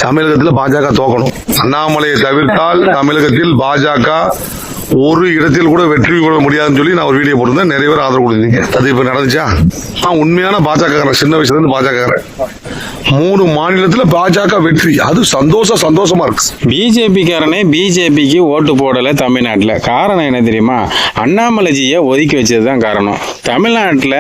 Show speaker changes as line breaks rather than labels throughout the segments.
தமிழகத்தில் பாஜக தோக்கணும். அண்ணாமலையை தவிர்த்தால் தமிழகத்தில் பாஜக ஒரு இடத்தில் கூட வெற்றி கொள்ள முடியாதுன்னு சொல்லி நான் ஒரு வீடியோ போட்டிருந்தேன். நிறைய பேர் ஆதரவு கொடுத்தீங்க. அது இப்ப நடந்துச்சா? நான் உண்மையான பாஜக சின்ன வயசுல இருந்து பாஜக 3 மாநிலத்தில் பாஜக வெற்றி. அது சந்தோஷமா இருக்கு.
பிஜேபிக்காரனே பிஜேபிக்கு ஓட்டு போடலை தமிழ்நாட்டில். காரணம் என்ன தெரியுமா? அண்ணாமலைஜியை ஒதுக்கி வச்சது தான் காரணம். தமிழ்நாட்டில்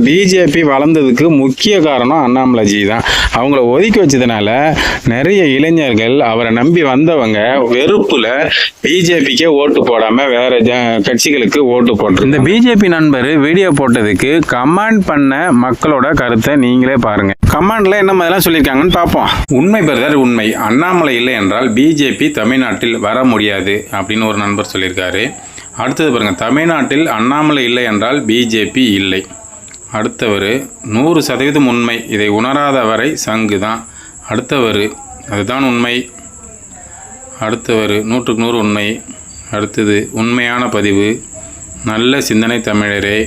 பிஜேபி வளர்ந்ததுக்கு முக்கிய காரணம் அண்ணாமலைஜி தான். அவங்கள ஒதுக்கி வச்சதுனால நிறைய இளைஞர்கள் அவரை நம்பி வந்தவங்க வெறுப்புல பிஜேபிக்கே ஓட்டு போடாம வேற கட்சிகளுக்கு ஓட்டு போட்டு. இந்த பிஜேபி நண்பர் வீடியோ போட்டதுக்கு கமெண்ட் பண்ண மக்களோட கருத்தை நீங்களே பாருங்க. கமெண்ட்ல என்ன மாதிரிலாம் சொல்லியிருக்காங்கன்னு பார்ப்போம். உண்மை பிரதர், உண்மை. அண்ணாமலை இல்லை என்றால் பிஜேபி தமிழ்நாட்டில் வர முடியாது அப்படின்னு ஒரு நண்பர் சொல்லியிருக்காரு. அடுத்தது பாருங்க, தமிழ்நாட்டில் அண்ணாமலை இல்லை என்றால் பிஜேபி இல்லை. அடுத்தவர் 100% உண்மை, இதை உணராதவரை சங்கு தான். அடுத்தவர் அதுதான் உண்மை. அடுத்தவர் 100க்கு 100 உண்மை. அடுத்தது உண்மையான பதிவு, நல்ல சிந்தனை தமிழரே.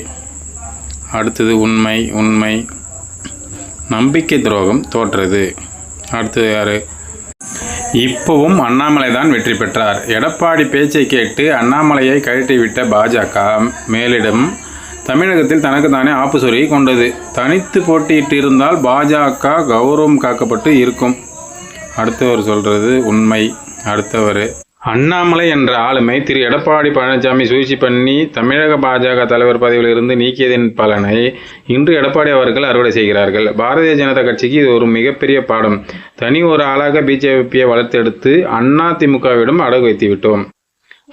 அடுத்தது உண்மை உண்மை, நம்பிக்கை துரோகம் தோற்றது. அடுத்தது யார்? இப்போவும் அண்ணாமலை தான் வெற்றி பெற்றார். எடப்பாடி பேச்சை கேட்டு அண்ணாமலையை கழட்டிவிட்ட பாஜக மேலிடம் தமிழகத்தில் தனக்கு தானே ஆப்பு சொருகி கொண்டது. தனித்து போட்டியிட்டு இருந்தால் பாஜக கௌரவம் காக்கப்பட்டு இருக்கும். அடுத்தவர் சொல்கிறது உண்மை. அடுத்தவர் அண்ணாமலை என்ற ஆளுமை திரு எடப்பாடி பழனிசாமி சூழ்ச்சி பண்ணி தமிழக பாஜக தலைவர் பதவியில் இருந்து நீக்கியதின் பலனை இன்று எடப்பாடி அவர்கள் அறுவடை செய்கிறார்கள். பாரதிய ஜனதா கட்சிக்கு இது ஒரு மிகப்பெரிய பாடம். தனி ஒரு ஆளாக பிஜேபியை வளர்த்தெடுத்து அதிமுகவிடம் அடகு வைத்து விட்டோம்.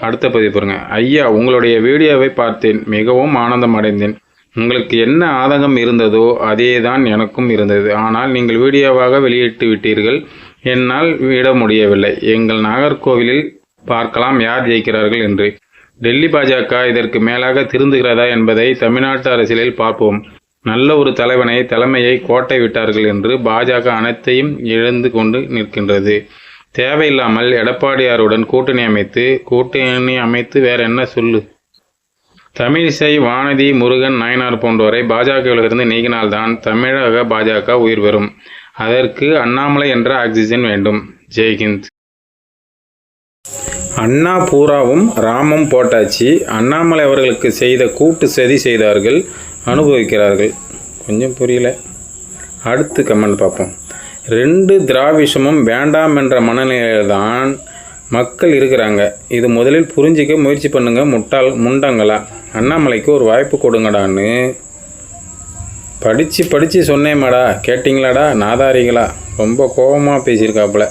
அடுத்த பதிவு பாருங்க. ஐயா, உங்களுடைய வீடியோவை பார்த்தேன், மிகவும் ஆனந்தம் அடைந்தேன். உங்களுக்கு என்ன ஆதங்கம் இருந்ததோ அதே தான் எனக்கும் இருந்தது. ஆனால் நீங்கள் வீடியோவாக வெளியிட்டு விட்டீர்கள். என்னால் விட முடியவில்லை. எங்கள் நாகர்கோவிலில் பார்க்கலாம் யார் ஜெயிக்கிறார்கள் என்று. டெல்லி பாஜக இதற்கு மேலாக திருந்துகிறதா என்பதை தமிழ்நாட்டு அரசியலில் பார்ப்போம். நல்ல ஒரு தலைமையை கோட்டை விட்டார்கள் என்று பாஜக அனைத்தையும் இழந்து கொண்டு நிற்கின்றது. தேவையில்லாமல் எடப்பாடியாருடன் கூட்டணி அமைத்து வேற என்ன சொல்லு. தமிழிசை, வானதி, முருகன், நாயனார் போன்றோரை பாஜகவிலிருந்து நீக்கினால்தான் தமிழக பாஜக உயிர் பெறும். அதற்கு அண்ணாமலை என்ற ஆக்சிஜன் வேண்டும். ஜெய்ஹிந்த். அண்ணா பூராவும் ராமம் போட்டாச்சு. அண்ணாமலை அவர்களுக்கு செய்த கூட்டு சதி செய்தார்கள், அனுபவிக்கிறார்கள். கொஞ்சம் புரியல. அடுத்து கமெண்ட் பார்ப்போம். 2 திராவிஷமும் வேண்டாம் என்ற மனநிலையில்தான் மக்கள் இருக்கிறாங்க. இது முதலில் புரிஞ்சிக்க முயற்சி பண்ணுங்க முண்டங்களா. அண்ணாமலைக்கு ஒரு வாய்ப்பு கொடுங்கடான்னு படித்து சொன்னேமாடா, கேட்டிங்களாடா நாதாரிகளா. ரொம்ப கோபமாக பேசியிருக்காப்புல.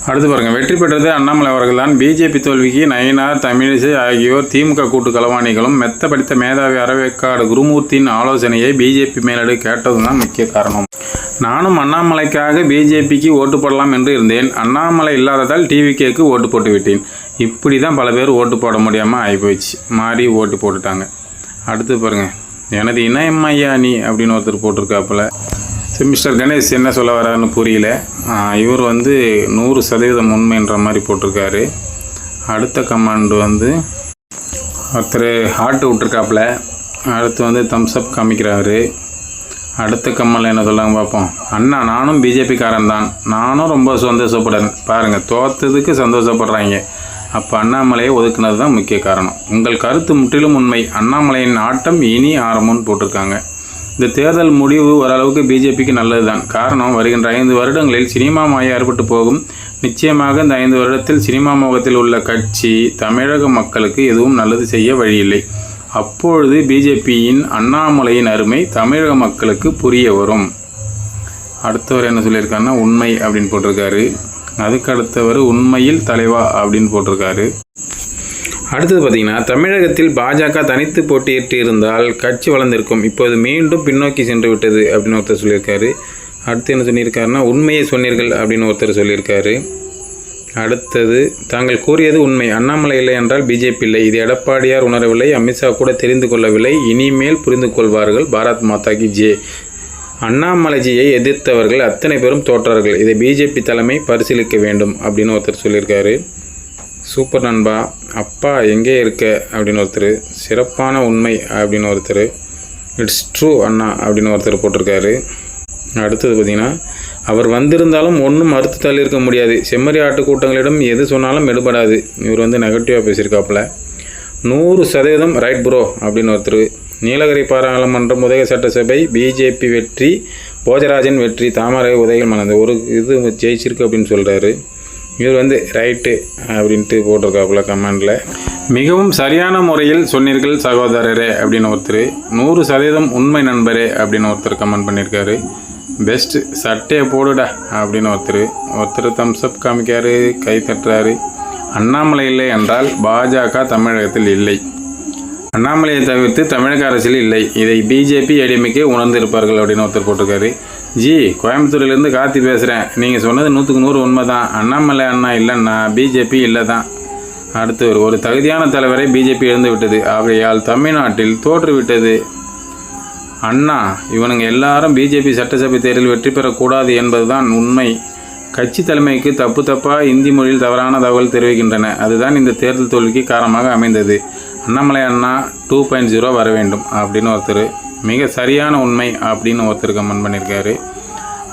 அடுத்து பாருங்கள், வெற்றி பெற்றது அண்ணாமலை அவர்கள் தான். பிஜேபி தோல்விக்கு நயினார், தமிழிசை ஆகியோர் திமுக கூட்டு களவாணிகளும் மெத்த படித்த மேதாவி அறவேக்காடு குருமூர்த்தியின் ஆலோசனையை பிஜேபி மேலடு கேட்டதும் தான் முக்கிய காரணம். நானும் அண்ணாமலைக்காக பிஜேபிக்கு ஓட்டு போடலாம் என்று இருந்தேன். அண்ணாமலை இல்லாததால் டிவிகேக்கு ஓட்டு போட்டு விட்டேன். இப்படி தான் பல பேர் ஓட்டு போட முடியாமல் ஆகிப்போச்சு. மாறி ஓட்டு போட்டுட்டாங்க. அடுத்து பாருங்கள், எனது இணையம் ஐயா நீ அப்படின்னு ஒருத்தர் போட்டிருக்காப்புல. மிஸ்டர் கணேஷ் என்ன சொல்ல வரான்னு புரியல. இவர் 100% உண்மைன்ற மாதிரி போட்டிருக்காரு. அடுத்த கமெண்ட் ஒருத்தர் ஹார்ட் விட்டுருக்காப்புல. அடுத்து தம்ஸ்அப் காமிக்கிறாரு. அடுத்த கமெண்டில் என்ன சொல்லாங்க பார்ப்போம். அண்ணா, நானும் பிஜேபிக்காரன் தான். நானும் ரொம்ப சந்தோஷப்படுறேன். பாருங்கள், தோற்றதுக்கு சந்தோஷப்படுறாங்க. அப்போ அண்ணாமலையை ஒதுக்குனது தான் முக்கிய காரணம். உங்கள் கருத்து முற்றிலும் உண்மை. அண்ணாமலையின் ஆட்டம் இனி ஆரம்பம்னு போட்டிருக்காங்க. இந்த தேர்தல் முடிவு ஓரளவுக்கு பிஜேபிக்கு நல்லது தான். காரணம், வருகின்ற 5 வருடங்களில் சினிமா மாயை ஏற்பட்டு போகும். நிச்சயமாக இந்த 5 வருடத்தில் சினிமா மோகத்தில் உள்ள கட்சி தமிழக மக்களுக்கு எதுவும் நல்லது செய்ய வழியில்லை. அப்பொழுது பிஜேபியின் அண்ணாமலையின் அருமை தமிழக மக்களுக்கு புரிய வரும். அடுத்தவர் என்ன சொல்லியிருக்காருன்னா உண்மை அப்படின்னு போட்டிருக்காரு. அதுக்கு அடுத்தவர் உண்மையில் தலைவா அப்படின்னு போட்டிருக்காரு. அடுத்தது பார்த்திங்கன்னா, தமிழகத்தில் பாஜக தனித்து போட்டியிட்டு இருந்தால் கட்சி வளர்ந்திருக்கும். இப்போது மீண்டும் பின்னோக்கி சென்று விட்டது அப்படின்னு ஒருத்தர் சொல்லியிருக்காரு. அடுத்து என்ன சொல்லியிருக்காருன்னா உண்மையை சொன்னீர்கள் அப்படின்னு ஒருத்தர் சொல்லியிருக்காரு. அடுத்தது, தாங்கள் கூறியது உண்மை. அண்ணாமலை இல்லை என்றால் பிஜேபி இல்லை. இது எடப்பாடியார் உணரவில்லை, அமித்ஷா கூட தெரிந்து கொள்ளவில்லை. இனிமேல் புரிந்து கொள்வார்கள். பாரத் மாதா கி ஜே. அண்ணாமலைஜியை எதிர்த்தவர்கள் அத்தனை பேரும் தோற்றார்கள். இதை பிஜேபி தலைமை பரிசீலிக்க வேண்டும் அப்படின்னு ஒருத்தர் சொல்லியிருக்காரு. சூப்பர் நண்பா, அப்பா எங்கே இருக்க அப்படின்னு ஒருத்தர். சிறப்பான உண்மை அப்படின்னு ஒருத்தர். இட்ஸ் ட்ரூ அண்ணா அப்படின்னு ஒருத்தர் போட்டிருக்காரு. அடுத்தது பார்த்திங்கன்னா, அவர் வந்திருந்தாலும் ஒன்றும் மறுத்து தள்ளியிருக்க முடியாது. செம்மறி ஆட்டு கூட்டங்களிடம் எது சொன்னாலும் எடுபடாது. இவர் வந்து நெகட்டிவாக பேசியிருக்காப்புல. 100% ரைட் ப்ரோ அப்படின்னு ஒருத்தர். நீலகிரி பாராளுமன்றம் உதய சட்டசபை பிஜேபி வெற்றி, போஜராஜன் வெற்றி, தாமரை உதயல் மணந்த ஒரு இது ஜெயிச்சிருக்கு அப்படின்னு சொல்கிறாரு. இவர் வந்து ரைட்டு அப்படின்ட்டு போட்டிருக்காப்புல கமெண்டில். மிகவும் சரியான முறையில் சொன்னீர்கள் சகோதரரே அப்படின்னு ஒருத்தர். 100% உண்மை நண்பரே அப்படின்னு ஒருத்தர் கமெண்ட் பண்ணியிருக்காரு. பெஸ்ட்டு சட்டையை போடுடா அப்படின்னு ஒருத்தர் தம்ஸ்அப் காமிக்காரு, கை தட்டுறாரு. அண்ணாமலை இல்லை என்றால் பாஜக தமிழகத்தில் இல்லை. அண்ணாமலையை தவிர்த்து தமிழக அரசியல் இல்லை. இதை பிஜேபி ஏடிஎம்கே உணர்ந்திருப்பார்கள் அப்படின்னு ஒருத்தர் போட்டிருக்காரு. ஜி, கோயம்புத்தூர்லேருந்து கார்த்தி பேசுகிறேன். நீங்கள் சொன்னது 100க்கு 100 உண்மை தான். அண்ணாமலை அண்ணா இல்லைன்னா பிஜேபி இல்லை தான். அடுத்து ஒரு தகுதியான தலைவரை பிஜேபி இழந்து விட்டது. ஆகையால் தமிழ்நாட்டில் தோற்றுவிட்டது. அண்ணா இவனுங்க எல்லாரும் பிஜேபி சட்டசபை தேர்தலில் வெற்றி பெறக்கூடாது என்பதுதான் உண்மை. கட்சி தலைமைக்கு தப்பாக இந்தி மொழியில் தவறான தகவல் தெரிவிக்கின்றன. அதுதான் இந்த தேர்தல் தோல்விக்கு காரணமாக அமைந்தது. அண்ணாமலை அண்ணா 2.0 வர வேண்டும் அப்படின்னு ஒருத்தர். மிக சரியான உண்மை அப்படின்னு ஒருத்தர் கமெண்ட் பண்ணியிருக்காரு.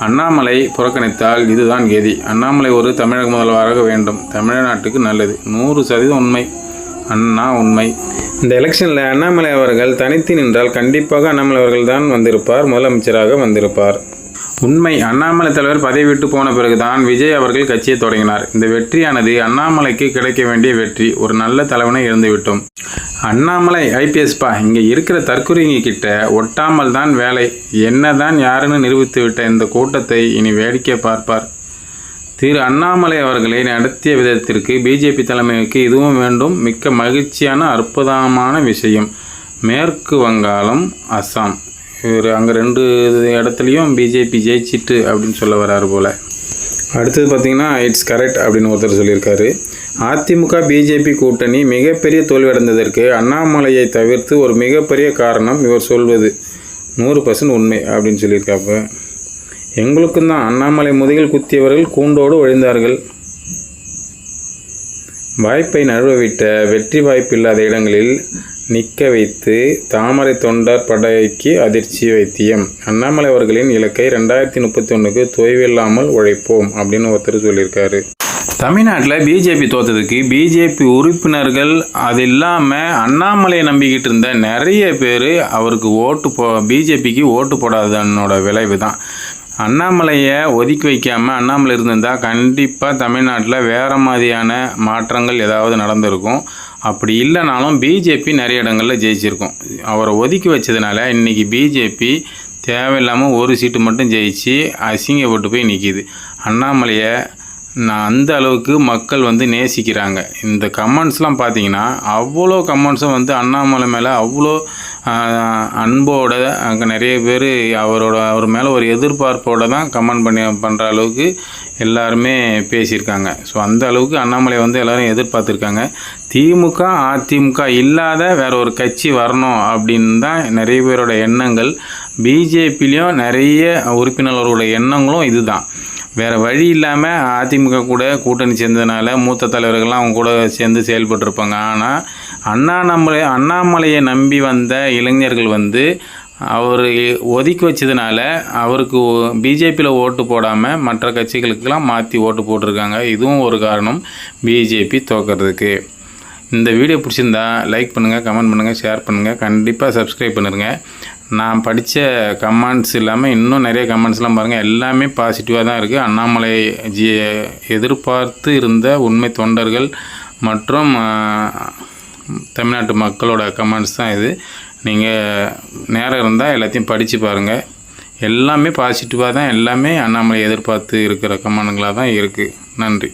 அண்ணாமலை புறக்கணித்தால் இதுதான் கதி. அண்ணாமலை ஒரு தமிழக முதல்வராக வேண்டும். தமிழ்நாட்டுக்கு நல்லது. 100% உண்மை. அண்ணா உண்மை. இந்த எலெக்ஷனில் அண்ணாமலை அவர்கள் தனித்து நின்றால் கண்டிப்பாக அண்ணாமலை அவர்கள் தான் வந்திருப்பார், முதலமைச்சராக வந்திருப்பார். உண்மை. அண்ணாமலை தலைவர் பதவி விட்டு போன பிறகுதான் விஜய் அவர்கள் கட்சியை தொடங்கினார். இந்த வெற்றியானது அண்ணாமலைக்கு கிடைக்க வேண்டிய வெற்றி. ஒரு நல்ல தலைவனை இழந்துவிட்டோம். அண்ணாமலை ஐபிஎஸ்பா, இங்கே இருக்கிற தற்குறிங்க கிட்ட ஒட்டாமல் தான் வேலை. என்ன தான் யாருன்னு நிரூபித்து விட்ட இந்த கூட்டத்தை இனி வேடிக்கை பார்ப்பார். திரு அண்ணாமலை அவர்களை நடத்திய விதத்திற்கு பிஜேபி தலைமைக்கு இதுவும் வேண்டும். மிக்க மகிழ்ச்சியான அற்புதமான விஷயம். மேற்கு வங்காளம், அஸ்ஸாம், இவர் அங்கே 2 இடத்துலையும் பிஜேபி ஜெயிச்சிட்டு அப்படின்னு சொல்ல வர்றாரு போல். அடுத்தது பார்த்திங்கன்னா, இட்ஸ் கரெக்ட் அப்படின்னு ஒருத்தர் சொல்லியிருக்காரு. அதிமுக பிஜேபி கூட்டணி மிகப்பெரிய தோல்வியடைந்ததற்கு அண்ணாமலையை தவிர்த்து ஒரு மிகப்பெரிய காரணம் இவர் சொல்வது 100% உண்மை அப்படின்னு சொல்லியிருக்காப்ப. எங்களுக்கும் தான் அண்ணாமலை முதுகில் குத்தியவர்கள் கூண்டோடு ஒழிந்தார்கள். வாய்ப்பை நழுவவிட்ட, வெற்றி வாய்ப்பு இல்லாத இடங்களில் நிற்க வைத்து தாமரை தொண்டர் படைக்கு அதிர்ச்சி வைத்தியம். அண்ணாமலை அவர்களின் இலக்கை 2031க்கு தொய்வில்லாமல் உழைப்போம் அப்படின்னு ஒருத்தர் சொல்லியிருக்காரு. தமிழ்நாட்டில் பிஜேபி தோற்றதுக்கு பிஜேபி உறுப்பினர்கள் அது இல்லாமல் அண்ணாமலையை நம்பிக்கிட்டு இருந்த நிறைய பேர் அவருக்கு பிஜேபிக்கு ஓட்டு போடாதனோட விளைவு தான். அண்ணாமலையை ஒதுக்கி வைக்காமல் அண்ணாமலை இருந்திருந்தால் கண்டிப்பாக தமிழ்நாட்டில் வேறு மாதிரியான மாற்றங்கள் ஏதாவது நடந்திருக்கும். அப்படி இல்லைனாலும் பிஜேபி நிறைய இடங்களில் ஜெயிச்சிருக்கும். அவரை ஒதுக்கி வச்சதுனால இன்றைக்கி பிஜேபி தேவையில்லாமல் ஒரு சீட்டு மட்டும் ஜெயிச்சு அசிங்கப்பட்டு போய் நிற்கிது. அண்ணாமலையை அந்த அளவுக்கு மக்கள் வந்து நேசிக்கிறாங்க. இந்த கமெண்ட்ஸ்லாம் பார்த்தீங்கன்னா அவ்வளோ கமெண்ட்ஸும் வந்து அண்ணாமலை மேலே அவ்வளோ அன்போடு அங்கே நிறைய பேர் அவர் மேலே ஒரு எதிர்பார்ப்போடு தான் கமெண்ட் பண்ணுற அளவுக்கு எல்லாருமே பேசியிருக்காங்க. ஸோ அந்த அளவுக்கு அண்ணாமலை வந்து எல்லோரும் எதிர்பார்த்துருக்காங்க. திமுக அதிமுக இல்லாத வேற ஒரு கட்சி வரணும் அப்படின்னு தான் நிறைய பேரோட எண்ணங்கள். பிஜேபிலையும் நிறைய உறுப்பினர்களோட எண்ணங்களும் இதுதான். வேறு வழி இல்லாமல் அதிமுக கூட கூட்டணி சேர்ந்ததுனால மூத்த தலைவர்கள்லாம் அவங்க கூட சேர்ந்து செயல்பட்டுருப்பாங்க. ஆனால் அண்ணாமலையை நம்பி வந்த இளைஞர்கள் வந்து அவர் ஒதுக்கி வச்சதுனால அவருக்கு பிஜேபியில் ஓட்டு போடாமல் மற்ற கட்சிகளுக்கெல்லாம் மாற்றி ஓட்டு போட்டிருக்காங்க. இதுவும் ஒரு காரணம் பிஜேபி தோக்கிறதுக்கு. இந்த வீடியோ பிடிச்சிருந்தா லைக் பண்ணுங்கள், கமெண்ட் பண்ணுங்கள், ஷேர் பண்ணுங்கள், கண்டிப்பாக சப்ஸ்கிரைப் பண்ணிடுங்க. நான் படித்த கமெண்ட்ஸ் இல்லாமல் இன்னும் நிறைய கமெண்ட்ஸ்லாம் பாருங்கள், எல்லாமே பாசிட்டிவாக தான் இருக்குது. அண்ணாமலை எதிர்பார்த்து இருந்த உண்மை தொண்டர்கள் மற்றும் தமிழ்நாட்டு மக்களோட கமெண்ட்ஸ் தான் இது. நீங்கள் நேரம் இருந்தால் எல்லாத்தையும் படித்து பாருங்கள். எல்லாமே பாசிட்டிவாக தான், எல்லாமே அண்ணாமலை எதிர்பார்த்து இருக்கிற கமெண்ட்களாக தான் இருக்குது. நன்றி.